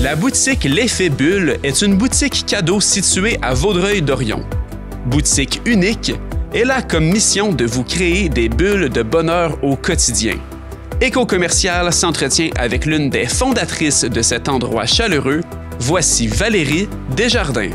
La boutique L'Effet Bulle est une boutique cadeau située à Vaudreuil-Dorion. Boutique unique, elle a comme mission de vous créer des bulles de bonheur au quotidien. Éco-commercial s'entretient avec l'une des fondatrices de cet endroit chaleureux. Voici Valérie Desjardins.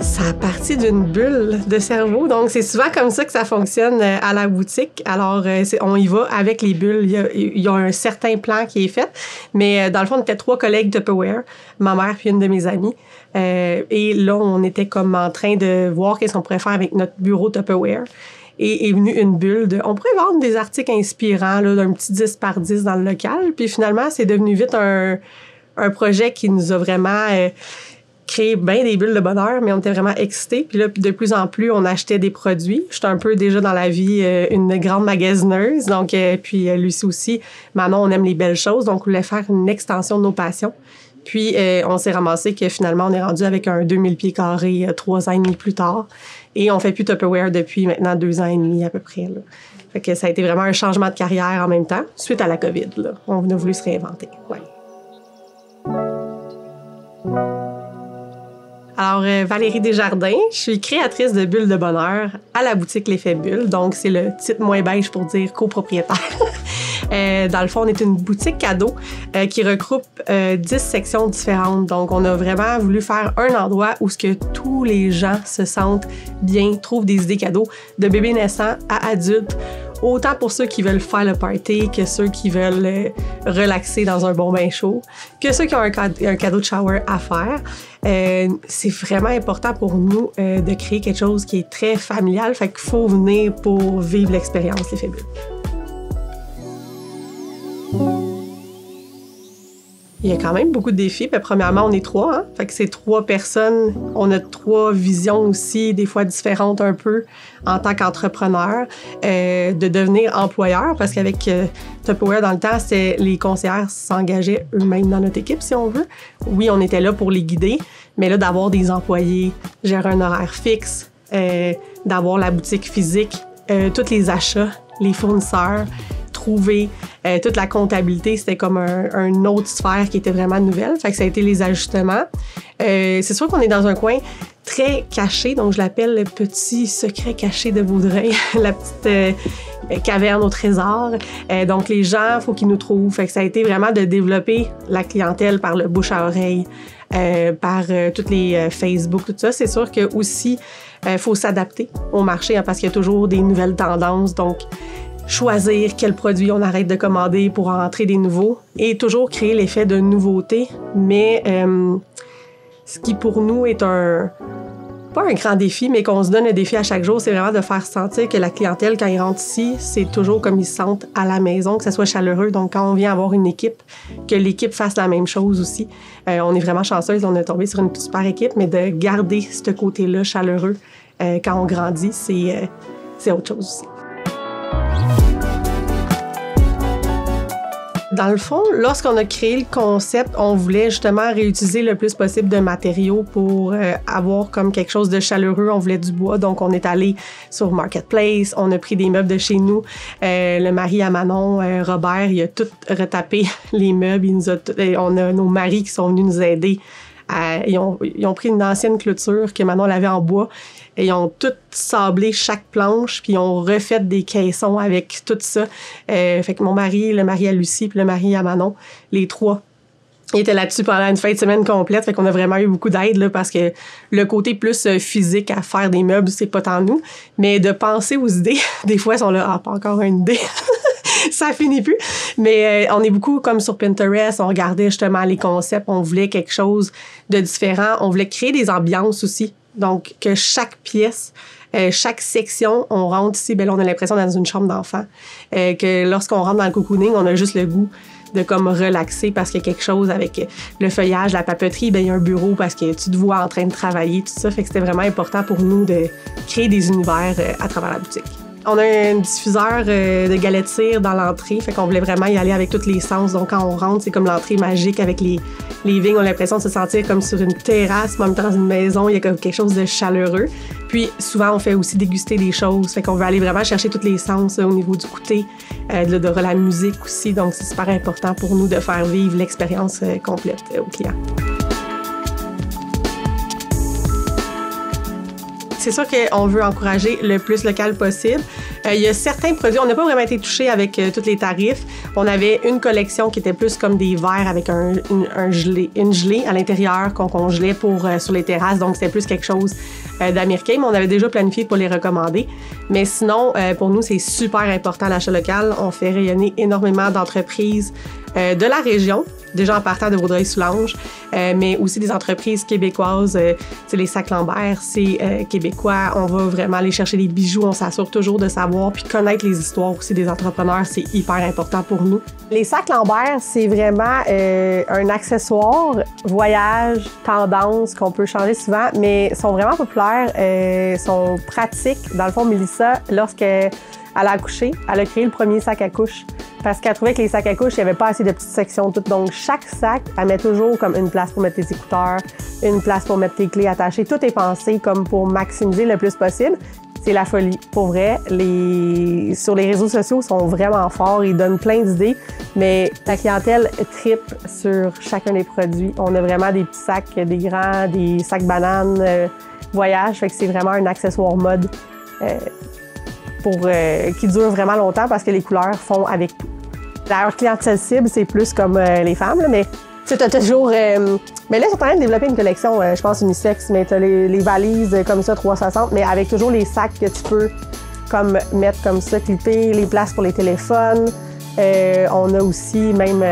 Ça a parti d'une bulle de cerveau. Donc, c'est souvent comme ça que ça fonctionne à la boutique. Alors, on y va avec les bulles. Il y a un certain plan qui est fait. Mais dans le fond, on était 3 collègues Tupperware, ma mère puis une de mes amies. Et là, on était comme en train de voir qu'est-ce qu'on pourrait faire avec notre bureau Tupperware. Et est venue une bulle de... On pourrait vendre des articles inspirants là, d'un petit 10 par 10 dans le local. Puis finalement, c'est devenu vite un projet qui nous a vraiment... créer bien des bulles de bonheur, mais on était vraiment excités. Puis là, de plus en plus, on achetait des produits. J'étais un peu déjà dans la vie une grande magasineuse. Donc, puis Lucie aussi, Manon, on aime les belles choses. Donc, on voulait faire une extension de nos passions. Puis, on s'est ramassé que finalement, on est rendu avec un 2000 pieds carrés 3 ans et demi plus tard. Et on fait plus Tupperware depuis maintenant 2 ans et demi à peu près. Là. Fait que ça a été vraiment un changement de carrière en même temps, suite à la COVID. Là. On a voulu se réinventer. Ouais. Alors, Valérie Desjardins, je suis créatrice de bulles de bonheur à la boutique L'Effet Bulle. Donc, c'est le titre moins beige pour dire copropriétaire. Dans le fond, on est une boutique cadeau qui regroupe 10 sections différentes. Donc, on a vraiment voulu faire un endroit où ce que tous les gens se sentent bien, trouvent des idées cadeaux, de bébés naissants à adultes, autant pour ceux qui veulent faire le party que ceux qui veulent relaxer dans un bon bain chaud, que ceux qui ont un cadeau de shower à faire. C'est vraiment important pour nous de créer quelque chose qui est très familial. Fait qu'il faut venir pour vivre l'expérience L'Effet Bulle. Il y a quand même beaucoup de défis. Puis, premièrement, on est 3. Hein? Fait que c'est 3 personnes. On a 3 visions aussi, des fois différentes un peu, en tant qu'entrepreneur, de devenir employeur. Parce qu'avec Tupperware, dans le temps, les conseillères s'engageaient eux-mêmes dans notre équipe, si on veut. Oui, on était là pour les guider, mais là, d'avoir des employés, gérer un horaire fixe, d'avoir la boutique physique, tous les achats, les fournisseurs, trouver toute la comptabilité, c'était comme un autre sphère qui était vraiment nouvelle. Fait que ça a été les ajustements. C'est sûr qu'on est dans un coin très caché, donc je l'appelle le petit secret caché de Vaudreuil, la petite caverne au trésor. Donc les gens, il faut qu'ils nous trouvent. Fait que ça a été vraiment de développer la clientèle par le bouche à oreille, par toutes les Facebook, tout ça. C'est sûr que aussi, faut s'adapter au marché hein, parce qu'il y a toujours des nouvelles tendances. Donc, choisir quel produit on arrête de commander pour en entrer des nouveaux et toujours créer l'effet de nouveauté. Mais ce qui pour nous est pas un grand défi, mais qu'on se donne un défi à chaque jour, c'est vraiment de faire sentir que la clientèle, quand ils rentrent ici, c'est toujours comme ils se sentent à la maison, que ça soit chaleureux. Donc, quand on vient avoir une équipe, que l'équipe fasse la même chose aussi. On est vraiment chanceuse, on est tombé sur une super équipe, mais de garder ce côté-là chaleureux quand on grandit, c'est autre chose aussi. Dans le fond, lorsqu'on a créé le concept, on voulait justement réutiliser le plus possible de matériaux pour avoir comme quelque chose de chaleureux. On voulait du bois, donc on est allé sur Marketplace, on a pris des meubles de chez nous. Le mari à Manon, Robert, il a tout retapé les meubles. On a nos maris qui sont venus nous aider. Ils ont pris une ancienne clôture que Manon avait en bois et ils ont tout sablé chaque planche puis ils ont refait des caissons avec tout ça. Fait que mon mari, le mari à Lucie puis le mari à Manon, les 3, ils étaient là-dessus pendant une fin de semaine complète. Fait qu'on a vraiment eu beaucoup d'aide là, parce que le côté plus physique à faire des meubles, c'est pas tant nous. Mais de penser aux idées, des fois, ils sont là, pas encore une idée. Ça finit plus. Mais on est beaucoup comme sur Pinterest. On regardait justement les concepts. On voulait quelque chose de différent. On voulait créer des ambiances aussi. Donc, que chaque pièce, chaque section, on rentre ici, ben là, on a l'impression d'être dans une chambre d'enfant. Que lorsqu'on rentre dans le cocooning, on a juste le goût de comme relaxer parce qu'il y a quelque chose avec le feuillage, la papeterie, ben il y a un bureau parce que tu te vois en train de travailler, tout ça. Fait que c'était vraiment important pour nous de créer des univers à travers la boutique. On a un diffuseur de galettes cire dans l'entrée, fait qu'on voulait vraiment y aller avec tous les sens. Donc, quand on rentre, c'est comme l'entrée magique avec les vignes. On a l'impression de se sentir comme sur une terrasse, même dans une maison. Il y a comme quelque chose de chaleureux. Puis, souvent, on fait aussi déguster des choses. Fait qu'on veut aller vraiment chercher tous les sens au niveau du goûter, de la musique aussi. Donc, c'est super important pour nous de faire vivre l'expérience complète aux clients. C'est sûr qu'on veut encourager le plus local possible. Il y a certains produits, on n'a pas vraiment été touchés avec tous les tarifs. On avait une collection qui était plus comme des verres avec une gelée à l'intérieur qu'on congelait sur les terrasses. Donc, c'était plus quelque chose d'américain, mais on avait déjà planifié pour les recommander. Mais sinon, pour nous, c'est super important l'achat local. On fait rayonner énormément d'entreprises de la région, déjà en partant de Vaudreuil-Soulanges, mais aussi des entreprises québécoises. Les sacs Lambert, c'est québécois. On va vraiment aller chercher des bijoux. On s'assure toujours de savoir, puis connaître les histoires aussi des entrepreneurs, c'est hyper important pour nous. Les sacs Lambert, c'est vraiment un accessoire, voyage, tendance qu'on peut changer souvent, mais sont vraiment populaires, sont pratiques. Dans le fond, Mélissa, lorsqu'elle a accouché, elle a créé le premier sac à couche. Parce qu'elle trouvait que les sacs à couche, il n'y avait pas assez de petites sections toutes. Donc, chaque sac, elle met toujours comme une place pour mettre tes écouteurs, une place pour mettre tes clés attachées. Tout est pensé comme pour maximiser le plus possible. C'est la folie. Pour vrai, sur les réseaux sociaux, ils sont vraiment forts. Ils donnent plein d'idées, mais ta clientèle tripe sur chacun des produits. On a vraiment des petits sacs, des grands, des sacs bananes, voyage. Fait que c'est vraiment un accessoire mode qui dure vraiment longtemps parce que les couleurs font avec tout. Leur clientèle cible, c'est plus comme les femmes, là, mais tu as toujours... mais là, ils sont en train de développer une collection, je pense, unisexe, mais tu as les valises comme ça, 360, mais avec toujours les sacs que tu peux comme mettre comme ça, clipper, les places pour les téléphones. On a aussi même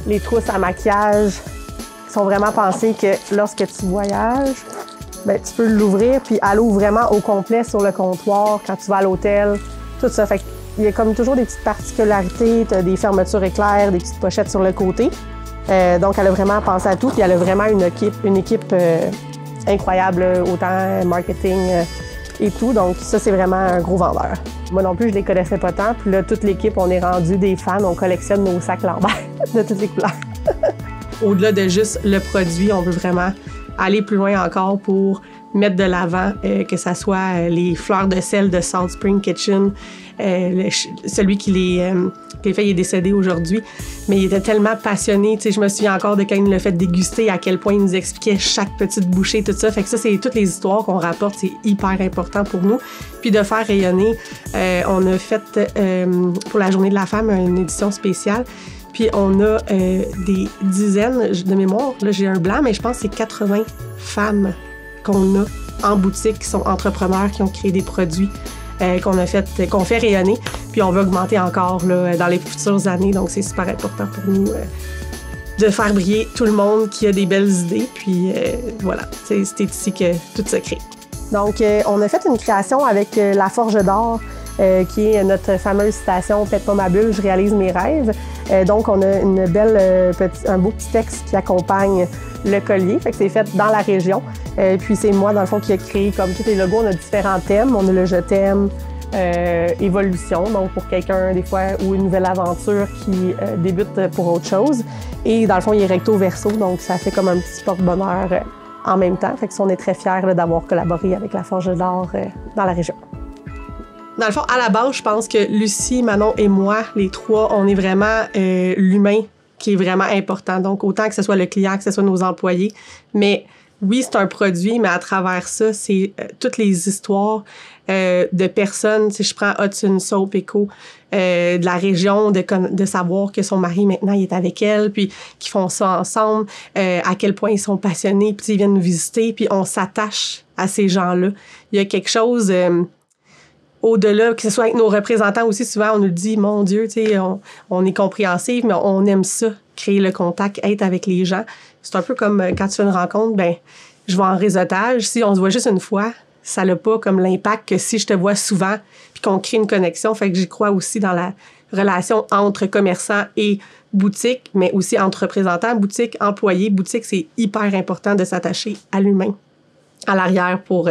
les trousses à maquillage qui sont vraiment pensées que lorsque tu voyages, ben, tu peux l'ouvrir, puis elle ouvre vraiment au complet sur le comptoir quand tu vas à l'hôtel, tout ça. Fait qu'il y a comme toujours des petites particularités, tu as des fermetures éclairs, des petites pochettes sur le côté. Donc, elle a vraiment pensé à tout, puis elle a vraiment une équipe incroyable, autant marketing et tout. Donc, ça, c'est vraiment un gros vendeur. Moi non plus, je les connaissais pas tant. Puis là, toute l'équipe, on est rendu des fans, on collectionne nos sacs Lambert de toutes les couleurs. Au-delà de juste le produit, on veut vraiment aller plus loin encore pour mettre de l'avant, que ça soit les fleurs de sel de Salt Spring Kitchen. Celui qui les fait, il est décédé aujourd'hui, mais il était tellement passionné. Tu sais, je me souviens encore de quand il l'a fait déguster, à quel point il nous expliquait chaque petite bouchée, tout ça. Fait que ça, c'est toutes les histoires qu'on rapporte, c'est hyper important pour nous. Puis de faire rayonner, on a fait pour la Journée de la femme une édition spéciale. Puis on a des dizaines de mémoire. Là, j'ai un blanc, mais je pense que c'est 80 femmes qu'on a en boutique qui sont entrepreneurs, qui ont créé des produits qu'on fait rayonner. Puis on va augmenter encore là, dans les futures années. Donc, c'est super important pour nous de faire briller tout le monde qui a des belles idées. Puis voilà, c'est ici que tout se crée. Donc, on a fait une création avec la Forge d'Or, qui est notre fameuse citation « Pète pas ma bulle, je réalise mes rêves ». Donc, on a un beau petit texte qui accompagne le collier. Fait que c'est fait dans la région. Puis c'est moi, dans le fond, qui a créé comme tous les logos. On a différents thèmes. On a le « Je t'aime », évolution, donc pour quelqu'un, des fois, ou une nouvelle aventure qui débute pour autre chose. Et dans le fond, il est recto-verso, donc ça fait comme un petit porte-bonheur en même temps. Fait que ça, on est très fiers là, d'avoir collaboré avec la Forge d'Or dans la région. Dans le fond, à la base, je pense que Lucie, Manon et moi, les trois, on est vraiment l'humain qui est vraiment important. Donc, autant que ce soit le client, que ce soit nos employés. Mais oui, c'est un produit, mais à travers ça, c'est toutes les histoires de personnes. Si je prends Hudson Soap Eco, de la région, de savoir que son mari, maintenant, il est avec elle, puis qu'ils font ça ensemble, à quel point ils sont passionnés, puis ils viennent nous visiter, puis on s'attache à ces gens-là. Il y a quelque chose... au-delà, que ce soit avec nos représentants aussi, souvent, on nous dit, mon Dieu, tu sais, on est compréhensif, mais on aime ça, créer le contact, être avec les gens. C'est un peu comme quand tu fais une rencontre, ben je vais en réseautage. Si on se voit juste une fois, ça n'a pas comme l'impact que si je te vois souvent puis qu'on crée une connexion. Fait que j'y crois aussi dans la relation entre commerçants et boutique, mais aussi entre représentants, boutique, employés. Boutique, c'est hyper important de s'attacher à l'humain, à l'arrière pour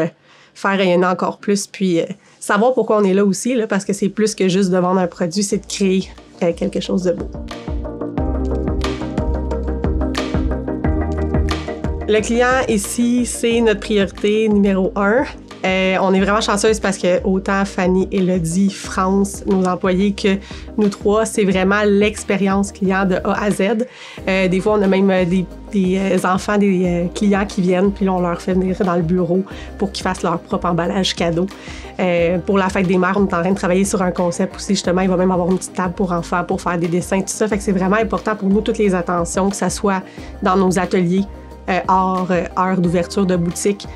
faire rayonner encore plus, puis savoir pourquoi on est là aussi, là, parce que c'est plus que juste de vendre un produit, c'est de créer quelque chose de beau. Le client ici, c'est notre priorité numéro 1. On est vraiment chanceuse parce que autant Fanny, Élodie, France, nos employés que nous trois, c'est vraiment l'expérience client de A à Z. Des fois, on a même des enfants, des clients qui viennent, puis là, on leur fait venir dans le bureau pour qu'ils fassent leur propre emballage cadeau. Pour la fête des mères, on est en train de travailler sur un concept aussi. Justement, il va même avoir une petite table pour enfants, pour faire des dessins, tout ça. Fait que c'est vraiment important pour nous, toutes les attentions, que ça soit dans nos ateliers, hors heure d'ouverture de boutique.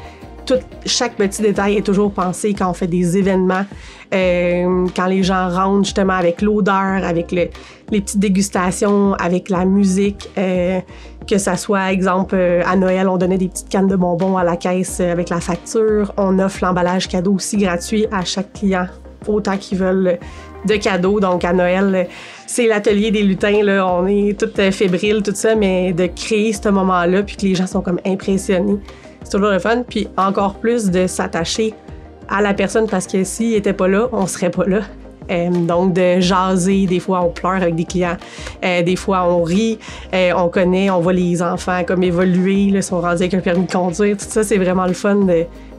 Chaque petit détail est toujours pensé quand on fait des événements, quand les gens rentrent justement avec l'odeur, avec les petites dégustations, avec la musique, que ça soit, exemple, à Noël, on donnait des petites cannes de bonbons à la caisse avec la facture. On offre l'emballage cadeau aussi gratuit à chaque client, autant qu'ils veulent de cadeaux. Donc à Noël, c'est l'atelier des lutins, là, on est toutes fébriles, tout ça, mais de créer ce moment-là, puis que les gens sont comme impressionnés. C'est toujours le fun, puis encore plus de s'attacher à la personne parce que s'il n'était pas là, on serait pas là. Donc de jaser, des fois on pleure avec des clients, des fois on rit, on connaît, on voit les enfants comme évoluer, là, sont rendus avec un permis de conduire, tout ça, c'est vraiment le fun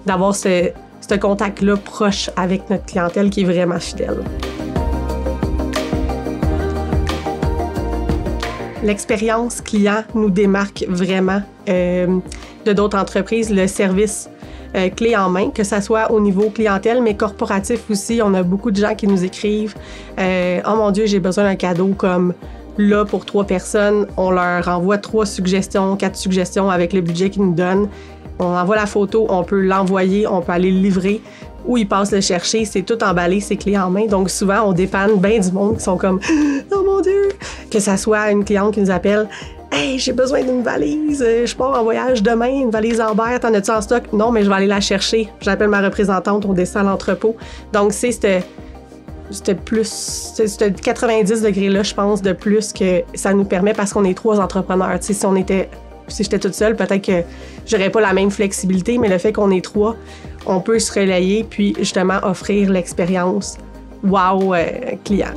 d'avoir ce contact-là proche avec notre clientèle qui est vraiment fidèle. L'expérience client nous démarque vraiment de d'autres entreprises, le service clé en main, que ça soit au niveau clientèle, mais corporatif aussi. On a beaucoup de gens qui nous écrivent « Oh mon Dieu, j'ai besoin d'un cadeau comme là pour 3 personnes. » On leur envoie 3 suggestions, 4 suggestions avec le budget qu'ils nous donnent. On envoie la photo, on peut l'envoyer, on peut aller le livrer. Où ils passent le chercher, c'est tout emballé, c'est clé en main. Donc souvent, on dépanne bien du monde qui sont comme « Oh mon Dieu! » Que ça soit une cliente qui nous appelle « Hey, j'ai besoin d'une valise, je pars en voyage demain, une valise Ambert, t'en as-tu en stock? » Non, mais je vais aller la chercher. J'appelle ma représentante, on descend à l'entrepôt. Donc c'est c'était plus, c'était 90 degrés-là, je pense, de plus que ça nous permet parce qu'on est 3 entrepreneurs. Tu sais, si j'étais toute seule, peut-être que j'aurais pas la même flexibilité, mais le fait qu'on est 3, on peut se relayer puis justement offrir l'expérience wow client.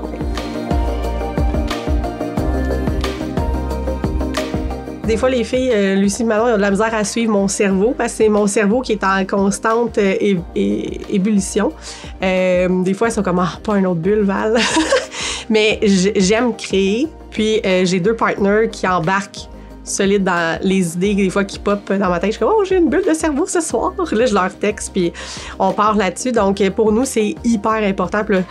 Des fois, les filles, Lucie et Manon, ils ont de la misère à suivre mon cerveau parce que c'est mon cerveau qui est en constante ébullition. Des fois, elles sont comme « Ah, pas un autre bulle, Val! » Mais j'aime créer. Puis, j'ai 2 partenaires qui embarquent solide dans les idées, des fois qui pop dans ma tête. Je suis comme « Oh, j'ai une bulle de cerveau ce soir! » Là, je leur texte, puis on part là-dessus. Donc, pour nous, c'est hyper important. Puis là,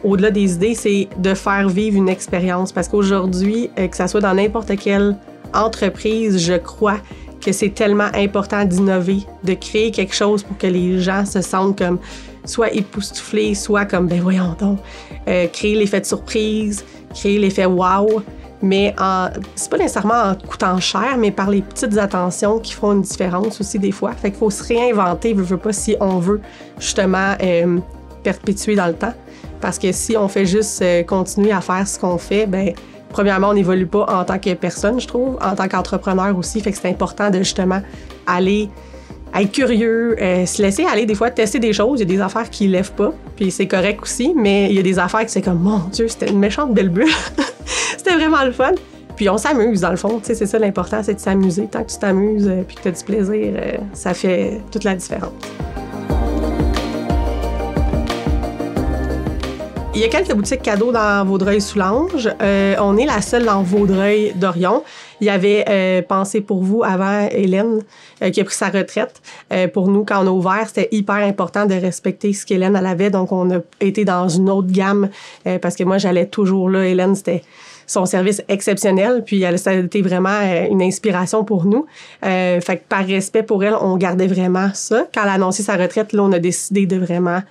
au-delà des idées, c'est de faire vivre une expérience. Parce qu'aujourd'hui, que ça soit dans n'importe quelle entreprise, je crois que c'est tellement important d'innover, de créer quelque chose pour que les gens se sentent comme soit époustouflés, soit comme « Ben voyons donc! » Créer l'effet de surprise, créer l'effet « wow », mais c'est pas nécessairement en coûtant cher, mais par les petites attentions qui font une différence aussi des fois. Fait qu'il faut se réinventer, veut pas, si on veut justement perpétuer dans le temps. Parce que si on fait juste continuer à faire ce qu'on fait, ben premièrement, on n'évolue pas en tant que personne, je trouve, en tant qu'entrepreneur aussi. Fait que c'est important de justement aller être curieux, se laisser aller des fois, tester des choses. Il y a des affaires qui ne lèvent pas, puis c'est correct aussi, mais il y a des affaires qui c'est comme « Mon Dieu, c'était une méchante belle bulle! » C'était vraiment le fun. Puis on s'amuse, dans le fond. Tu sais, c'est ça l'important, c'est de s'amuser. Tant que tu t'amuses puis que tu as du plaisir, ça fait toute la différence. Il y a quelques boutiques cadeaux dans Vaudreuil-Soulanges. On est la seule dans Vaudreuil-Dorion. Il y avait pensé pour vous avant Hélène, qui a pris sa retraite. Pour nous, quand on a ouvert, c'était hyper important de respecter ce qu'Hélène elle avait. Donc, on a été dans une autre gamme parce que moi, j'allais toujours là. Hélène, c'était son service exceptionnel. Puis, ça a été vraiment une inspiration pour nous. Fait que par respect pour elle, on gardait vraiment ça. Quand elle a annoncé sa retraite, là, on a décidé de vraiment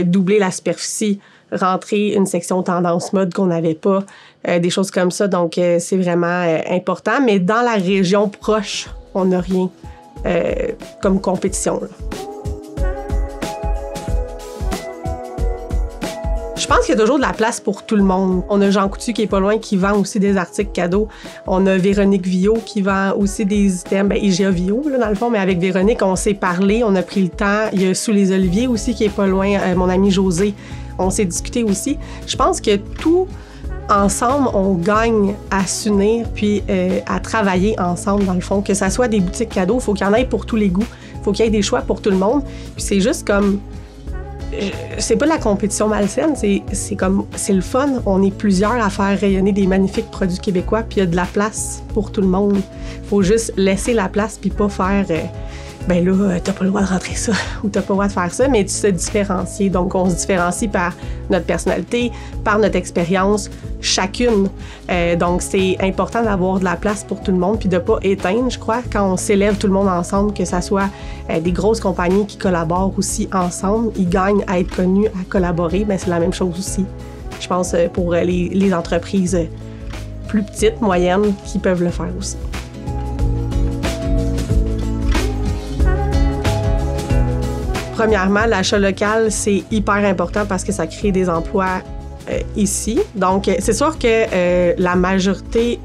doubler la superficie, rentrer une section tendance mode qu'on n'avait pas, des choses comme ça. Donc, c'est vraiment important. Mais dans la région proche, on n'a rien comme compétition, là. Je pense qu'il y a toujours de la place pour tout le monde. On a Jean Coutu qui est pas loin, qui vend aussi des articles cadeaux. On a Véronique Villot qui vend aussi des items, IGA Villot, là, dans le fond, mais avec Véronique, on s'est parlé, on a pris le temps. Il y a Sous les Oliviers aussi qui est pas loin, mon ami José. On s'est discuté aussi. Je pense que tout ensemble, on gagne à s'unir puis à travailler ensemble, dans le fond. Que ça soit des boutiques cadeaux, il faut qu'il y en ait pour tous les goûts. Il faut qu'il y ait des choix pour tout le monde. Puis c'est juste comme... c'est pas de la compétition malsaine, c'est le fun. On est plusieurs à faire rayonner des magnifiques produits québécois, puis il y a de la place pour tout le monde. Faut juste laisser la place puis pas faire... ben là, t'as pas le droit de rentrer ça ou t'as pas le droit de faire ça, mais tu te différencies. Donc, on se différencie par notre personnalité, par notre expérience, chacune. Donc, c'est important d'avoir de la place pour tout le monde puis de pas éteindre, je crois, quand on s'élève tout le monde ensemble, que ça soit des grosses compagnies qui collaborent aussi ensemble. Ils gagnent à être connus, à collaborer, mais c'est la même chose aussi. Je pense pour les entreprises plus petites, moyennes, qui peuvent le faire aussi. Premièrement, l'achat local, c'est hyper important parce que ça crée des emplois ici. Donc, c'est sûr que la majorité,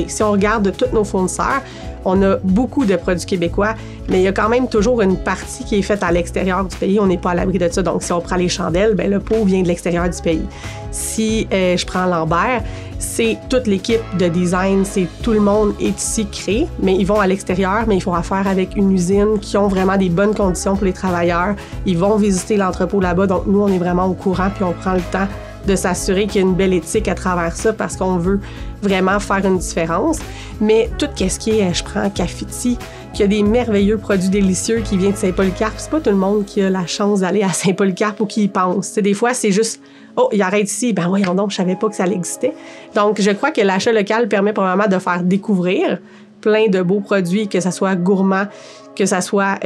si on regarde tous nos fournisseurs, on a beaucoup de produits québécois, mais il y a quand même toujours une partie qui est faite à l'extérieur du pays. On n'est pas à l'abri de ça. Donc, si on prend les chandelles, ben le pot vient de l'extérieur du pays. Si je prends Lambert, c'est toute l'équipe de design, c'est tout le monde est ici créé, mais ils vont à l'extérieur, mais ils font affaire avec une usine qui ont vraiment des bonnes conditions pour les travailleurs. Ils vont visiter l'entrepôt là-bas, donc nous, on est vraiment au courant, puis on prend le temps de s'assurer qu'il y a une belle éthique à travers ça parce qu'on veut vraiment faire une différence. Mais tout ce qui est, je prends Cafiti, qui a des merveilleux produits délicieux qui viennent de Saint-Polycarpe. C'est pas tout le monde qui a la chance d'aller à Saint-Polycarpe ou qui y pense. T'sais, des fois, c'est juste « Oh, il arrête ici. » Ben voyons donc, je savais pas que ça existait. Donc, je crois que l'achat local permet probablement de faire découvrir plein de beaux produits, que ça soit gourmand, que ça soit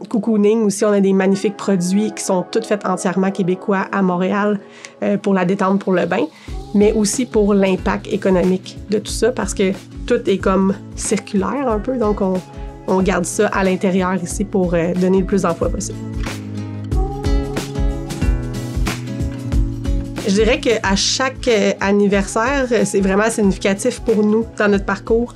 cocooning aussi. On a des magnifiques produits qui sont tous faits entièrement québécois à Montréal pour la détente, pour le bain, mais aussi pour l'impact économique de tout ça parce que tout est comme circulaire un peu. Donc, on garde ça à l'intérieur ici pour donner le plus d'emplois possible. Je dirais qu'à chaque anniversaire, c'est vraiment significatif pour nous dans notre parcours.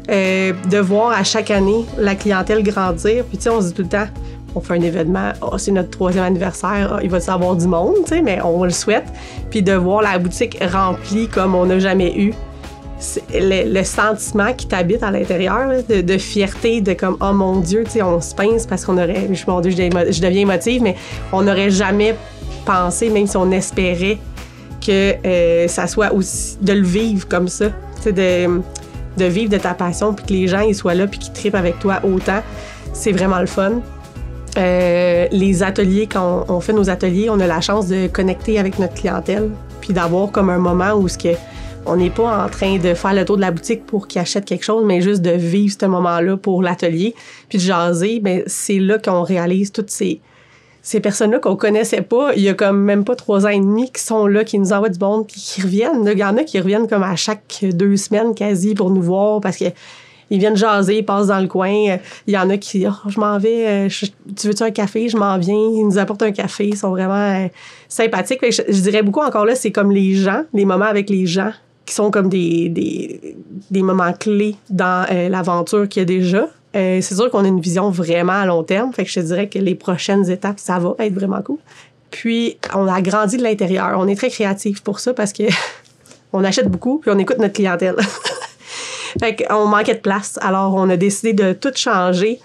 De voir à chaque année la clientèle grandir. Puis, tu sais, on se dit tout le temps, on fait un événement, oh, c'est notre 3e anniversaire, oh, il va y avoir du monde, tu sais, mais on le souhaite. Puis de voir la boutique remplie comme on n'a jamais eu, le sentiment qui t'habite à l'intérieur, là, de fierté, de comme, oh mon Dieu, tu sais, on se pince parce qu'on aurait, mon Dieu, je deviens émotive, mais on n'aurait jamais pensé, même si on espérait, que ça soit aussi, de le vivre comme ça, tu sais, de vivre de ta passion, puis que les gens ils soient là, puis qu'ils trippent avec toi autant, c'est vraiment le fun. Les ateliers, quand on fait nos ateliers, on a la chance de connecter avec notre clientèle, puis d'avoir comme un moment où on n'est pas en train de faire le tour de la boutique pour qu'ils achètent quelque chose, mais juste de vivre ce moment-là pour l'atelier, puis de jaser. Bien, c'est là qu'on réalise toutes ces personnes-là qu'on connaissait pas, il y a comme même pas 3 ans et demi qui sont là, qui nous envoient du bon, puis qui reviennent. Il y en a qui reviennent comme à chaque 2 semaines quasi pour nous voir parce que ils viennent jaser, ils passent dans le coin. Il y en a qui, je m'en vais, tu veux-tu un café? Je m'en viens. Ils nous apportent un café. Ils sont vraiment sympathiques. Je dirais beaucoup encore là, c'est comme les gens, les moments avec les gens qui sont comme des moments clés dans l'aventure qu'il y a déjà. C'est sûr qu'on a une vision vraiment à long terme. Fait que je te dirais que les prochaines étapes, ça va être vraiment cool. Puis, on a grandi de l'intérieur. On est très créatifs pour ça parce que on achète beaucoup puis on écoute notre clientèle. Fait qu'on manquait de place. Alors, on a décidé de tout changer.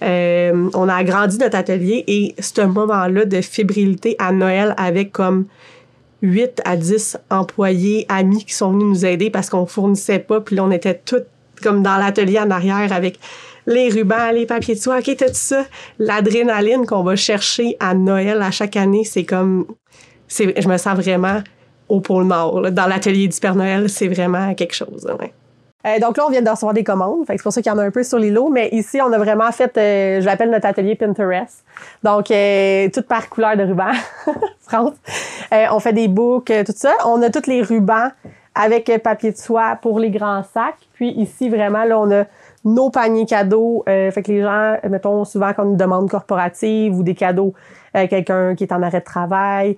On a agrandi notre atelier et ce moment-là de fébrilité à Noël avec comme 8 à 10 employés, amis qui sont venus nous aider parce qu'on fournissait pas. Puis là, on était toutes comme dans l'atelier en arrière avec les rubans, les papiers de soie, OK, tout ça. L'adrénaline qu'on va chercher à Noël à chaque année, je me sens vraiment au pôle Nord. Là. Dans l'atelier du Père Noël, c'est vraiment quelque chose. Ouais. Donc là, on vient de recevoir des commandes. Fait que c'est pour ça qu'il y en a un peu sur l'îlot. Mais ici, on a vraiment fait, je l'appelle notre atelier Pinterest. Donc, tout par couleur de ruban. France. On fait des boucles, tout ça. On a tous les rubans avec papier de soie pour les grands sacs. Puis ici, vraiment, là, on a nos paniers cadeaux. Fait que les gens, mettons, souvent, quand on nous demande corporative ou des cadeaux, quelqu'un qui est en arrêt de travail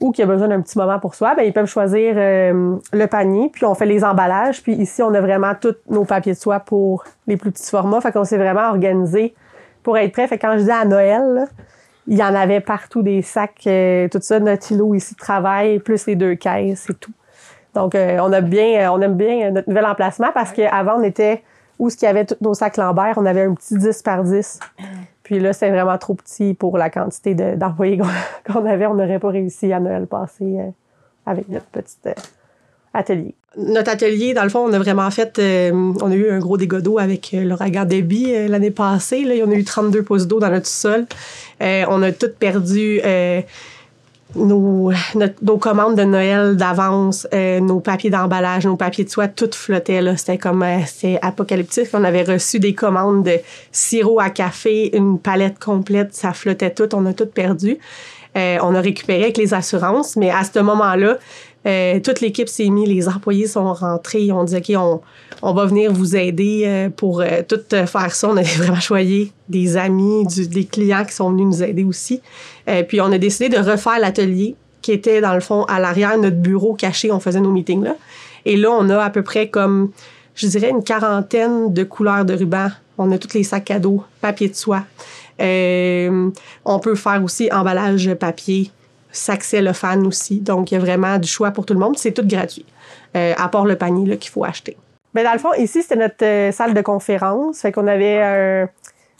ou qui a besoin d'un petit moment pour soi, ben ils peuvent choisir le panier, puis on fait les emballages. Puis ici, on a vraiment tous nos papiers de soie pour les plus petits formats. Fait qu'on s'est vraiment organisé pour être prêt. Fait que quand je dis à Noël, là, il y en avait partout des sacs, tout ça, notre îlot ici de travail, plus les 2 caisses et tout. Donc, on aime bien notre nouvel emplacement parce qu'avant, on était où il y avait tous nos sacs Lambert, on avait un petit 10 par 10. Puis là, c'est vraiment trop petit pour la quantité d'employés qu'on avait. On n'aurait pas réussi à Noël passer avec notre petit atelier. Notre atelier, dans le fond, on a vraiment fait... on a eu un gros dégât d'eau avec l'ouragan Debbie l'année passée. Là, on a eu 32 pouces d'eau dans notre sol. On a tout perdu nos commandes de Noël d'avance, nos papiers d'emballage, nos papiers de soie, tout flottait. Là. C'était apocalyptique. On avait reçu des commandes de sirop à café, une palette complète, ça flottait tout. On a tout perdu. On a récupéré avec les assurances, mais à ce moment-là, toute l'équipe s'est mise, les employés sont rentrés, on dit OK, on va venir vous aider pour tout faire ça. On avait vraiment choisi des amis, des clients qui sont venus nous aider aussi. Puis on a décidé de refaire l'atelier qui était dans le fond à l'arrière de notre bureau caché, on faisait nos meetings là. Et là, on a à peu près comme, je dirais, une 40aine de couleurs de ruban. On a tous les sacs cadeaux, papier de soie. On peut faire aussi emballage papier, sac cellophane aussi. Donc, il y a vraiment du choix pour tout le monde. C'est tout gratuit, à part le panier là, qu'il faut acheter. Bien, dans le fond, ici, c'était notre salle de conférence. Fait qu'on avait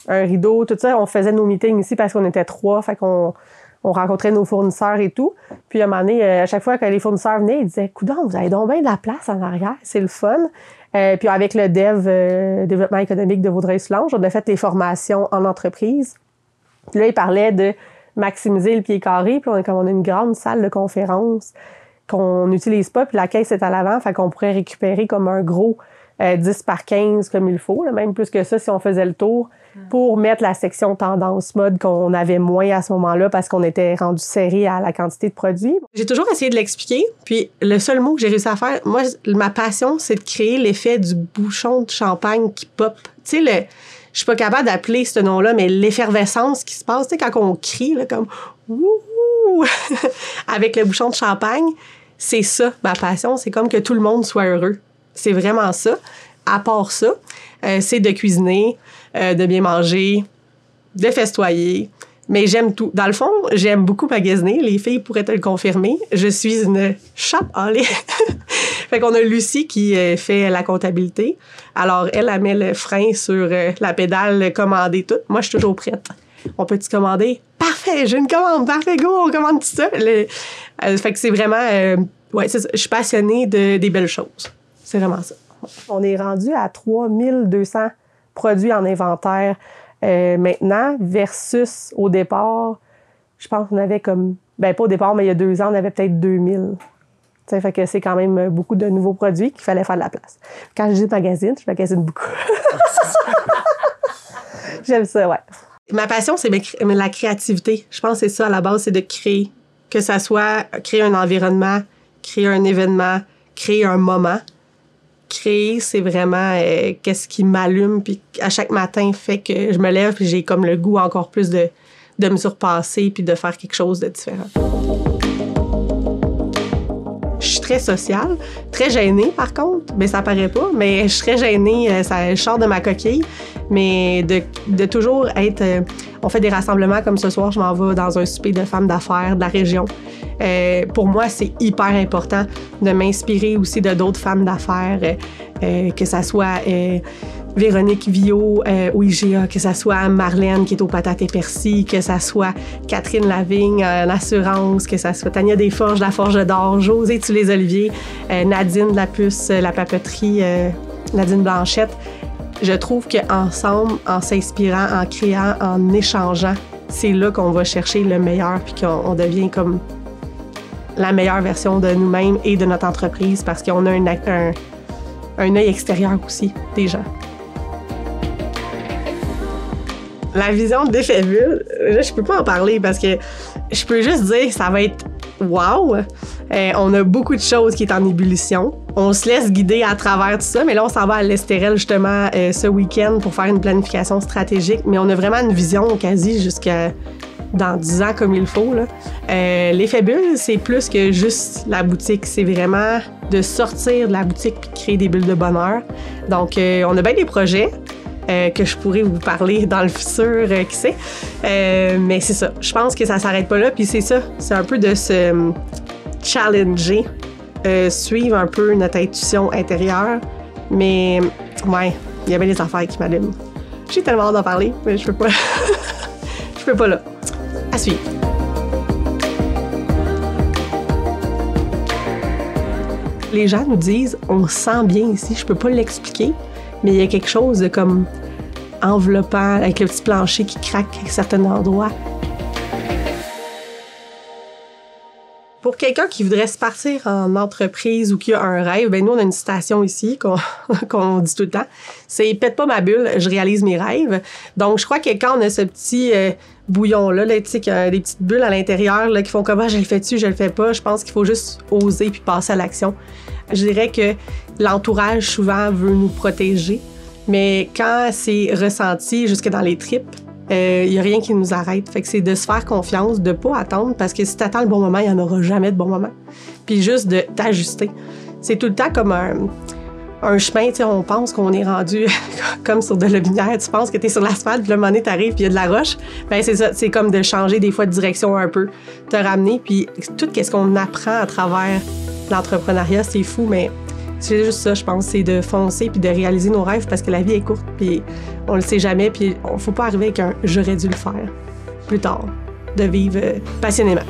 un rideau, tout ça. On faisait nos meetings ici parce qu'on était 3. Fait qu'on rencontrait nos fournisseurs et tout. Puis, à un moment donné, à chaque fois que les fournisseurs venaient, ils disaient « Coudonc, vous avez donc bien de la place en arrière. C'est le fun. » Puis, avec le développement économique de Vaudreuil-Soulanges, on a fait les formations en entreprise. Puis là, ils parlaient de maximiser le pied carré. Puis, on a une grande salle de conférence qu'on n'utilise pas, puis la caisse est à l'avant, fait qu'on pourrait récupérer comme un gros 10 par 15 comme il faut, là, même plus que ça si on faisait le tour, pour mettre la section tendance mode qu'on avait moins à ce moment-là parce qu'on était rendu serré à la quantité de produits. J'ai toujours essayé de l'expliquer, puis le seul mot que j'ai réussi à faire, moi, ma passion, c'est de créer l'effet du bouchon de champagne qui pop. Tu sais, je suis pas capable d'appeler ce nom-là, mais l'effervescence qui se passe, tu sais, quand on crie, là, comme « Wouhou! » avec le bouchon de champagne, c'est ça, ma passion. C'est comme que tout le monde soit heureux. C'est vraiment ça. À part ça, c'est de cuisiner, de bien manger, de festoyer. Mais j'aime tout. Dans le fond, j'aime beaucoup magasiner. Les filles pourraient te le confirmer. Je suis une shopaholic. Fait qu'on a Lucie qui fait la comptabilité. Alors, elle met le frein sur la pédale, commander tout. Moi, je suis toujours prête. On peut-tu commander? Parfait, j'ai une commande. Parfait, go, on commande tout ça. Fait que c'est vraiment... ouais, c'est ça. Je suis passionnée des belles choses. C'est vraiment ça. On est rendu à 3200 produits en inventaire maintenant versus au départ, je pense qu'on avait comme... Ben pas au départ, mais il y a 2 ans, on avait peut-être 2000. T'sais, fait que c'est quand même beaucoup de nouveaux produits qu'il fallait faire de la place. Quand je dis magasine, je magasine beaucoup. J'aime ça, ouais. Ma passion, c'est la créativité. Je pense que c'est ça, à la base, c'est de créer. Que ça soit créer un environnement, créer un événement, créer un moment. Créer, c'est vraiment qu'est-ce qui m'allume, puis à chaque matin fait que je me lève, puis j'ai comme le goût encore plus de me surpasser, puis de faire quelque chose de différent. Je suis très sociale, très gênée par contre, mais ça paraît pas, mais je suis très gênée, je sors de ma coquille, mais de toujours être... on fait des rassemblements comme ce soir, je m'en vais dans un souper de femmes d'affaires de la région. Pour moi, c'est hyper important de m'inspirer aussi de d'autres femmes d'affaires, que ça soit Véronique Viau au IGA, que ça soit Marlène qui est aux patates et persil, que ça soit Catherine Lavigne en assurance, que ça soit Tania Desforges de la Forge d'Or, Josée Tulles-Olivier, Nadine de la Puce, la papeterie, Nadine Blanchette. Je trouve qu'ensemble, en s'inspirant, en créant, en échangeant, c'est là qu'on va chercher le meilleur puis qu'on devient comme la meilleure version de nous-mêmes et de notre entreprise parce qu'on a un œil extérieur aussi des gens. La vision d'Effet Bulle, là, je peux pas en parler parce que je peux juste dire que ça va être wow! On a beaucoup de choses qui sont en ébullition. On se laisse guider à travers tout ça, mais là, on s'en va à l'Estérel justement ce week-end pour faire une planification stratégique. Mais on a vraiment une vision quasi jusqu'à dans 10 ans comme il faut. L'effet bulle, c'est plus que juste la boutique. C'est vraiment de sortir de la boutique et créer des bulles de bonheur. Donc, on a bien des projets que je pourrais vous parler dans le futur, qui sait. Mais c'est ça. Je pense que ça s'arrête pas là. Puis c'est ça. C'est un peu de se challenger, suivre un peu notre intuition intérieure. Mais, ouais, il y a bien des affaires qui m'allument. J'ai tellement hâte d'en parler, mais je peux pas. Je peux pas là. À suivre. Les gens nous disent « on sent bien ici », je peux pas l'expliquer, mais il y a quelque chose de comme enveloppant, avec le petit plancher qui craque à certains endroits. Pour quelqu'un qui voudrait se partir en entreprise ou qui a un rêve, ben nous, on a une citation ici qu'on dit tout le temps. C'est « pète pas ma bulle, je réalise mes rêves ». Donc, je crois que quand on a ce petit bouillon-là, tu sais, qu'il y a des petites bulles à l'intérieur là, qui font comme « je le fais-tu, je le fais pas », je pense qu'il faut juste oser puis passer à l'action. Je dirais que l'entourage, souvent, veut nous protéger, mais quand c'est ressenti jusque dans les tripes, il n'y a rien qui nous arrête. Fait que c'est de se faire confiance, de ne pas attendre, parce que si tu attends le bon moment, il n'y en aura jamais de bon moment. Puis juste de t'ajuster. C'est tout le temps comme un chemin, tu sais, on pense qu'on est rendu comme sur de la lumière. Tu penses que tu es sur l'asphalte, puis le moment donné, t'arrives, puis il y a de la roche. Ben c'est ça, c'est comme de changer des fois de direction un peu, te ramener, puis tout ce qu'on apprend à travers l'entrepreneuriat, c'est fou, mais c'est juste ça, je pense, c'est de foncer puis de réaliser nos rêves parce que la vie est courte puis on le sait jamais puis faut pas arriver avec un « j'aurais dû le faire » plus tard, de vivre passionnément.